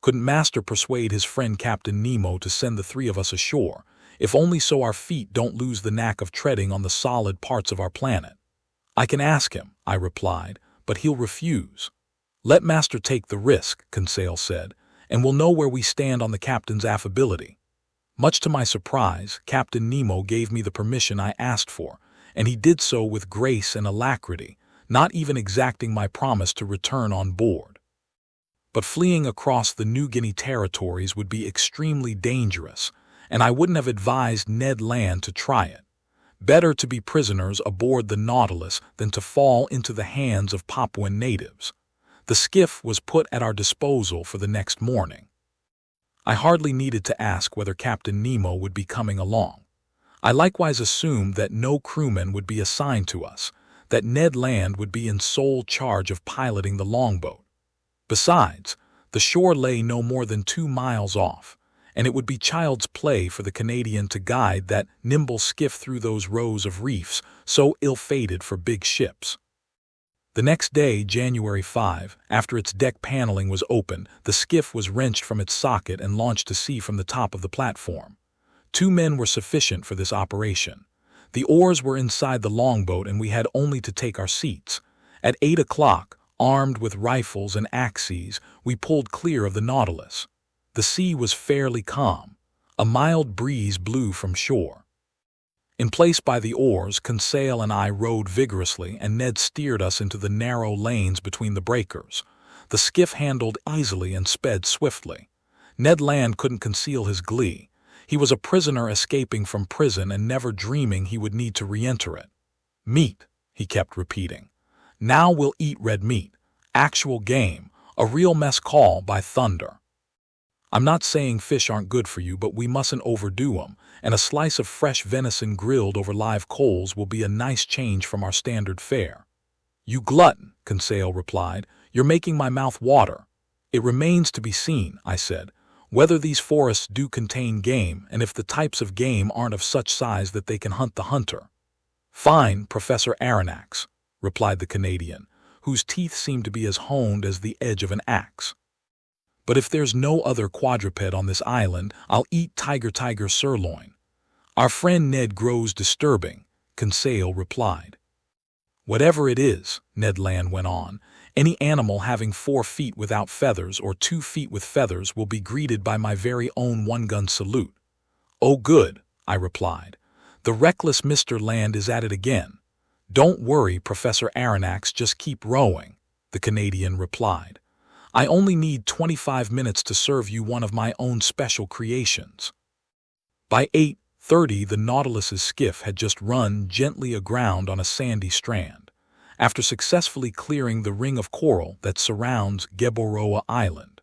Couldn't Master persuade his friend Captain Nemo to send the 3 of us ashore, if only so our feet don't lose the knack of treading on the solid parts of our planet? "I can ask him," I replied, "but he'll refuse." "Let Master take the risk," Conseil said, "and we'll know where we stand on the captain's affability." Much to my surprise, Captain Nemo gave me the permission I asked for, and he did so with grace and alacrity, not even exacting my promise to return on board. But fleeing across the New Guinea territories would be extremely dangerous, and I wouldn't have advised Ned Land to try it. Better to be prisoners aboard the Nautilus than to fall into the hands of Papuan natives. The skiff was put at our disposal for the next morning. I hardly needed to ask whether Captain Nemo would be coming along. I likewise assumed that no crewmen would be assigned to us, that Ned Land would be in sole charge of piloting the longboat. Besides, the shore lay no more than 2 miles off, and it would be child's play for the Canadian to guide that nimble skiff through those rows of reefs so ill-fated for big ships. The next day, January 5, after its deck paneling was opened, the skiff was wrenched from its socket and launched to sea from the top of the platform. 2 men were sufficient for this operation. The oars were inside the longboat and we had only to take our seats. At 8 o'clock, armed with rifles and axes, we pulled clear of the Nautilus. The sea was fairly calm. A mild breeze blew from shore. In place by the oars, Conseil and I rowed vigorously, and Ned steered us into the narrow lanes between the breakers. The skiff handled easily and sped swiftly. Ned Land couldn't conceal his glee. He was a prisoner escaping from prison and never dreaming he would need to re-enter it. "Meat," he kept repeating. "Now we'll eat red meat. Actual game. A real mess call, by thunder. I'm not saying fish aren't good for you, but we mustn't overdo 'em, and a slice of fresh venison grilled over live coals will be a nice change from our standard fare." "You glutton," Conseil replied. "You're making my mouth water." "It remains to be seen," I said, "whether these forests do contain game, and if the types of game aren't of such size that they can hunt the hunter." "Fine, Professor Aronnax," replied the Canadian, whose teeth seemed to be as honed as the edge of an axe. "But if there's no other quadruped on this island, I'll eat tiger sirloin." "Our friend Ned grows disturbing," Conseil replied. "Whatever it is," Ned Land went on, "any animal having 4 feet without feathers or 2 feet with feathers will be greeted by my very own one-gun salute." "Oh, good," I replied. "The reckless Mr. Land is at it again." "Don't worry, Professor Aronnax, just keep rowing," the Canadian replied. "I only need 25 minutes to serve you one of my own special creations." By 8:30, the Nautilus's skiff had just run gently aground on a sandy strand. after successfully clearing the ring of coral that surrounds Gueboroa Island.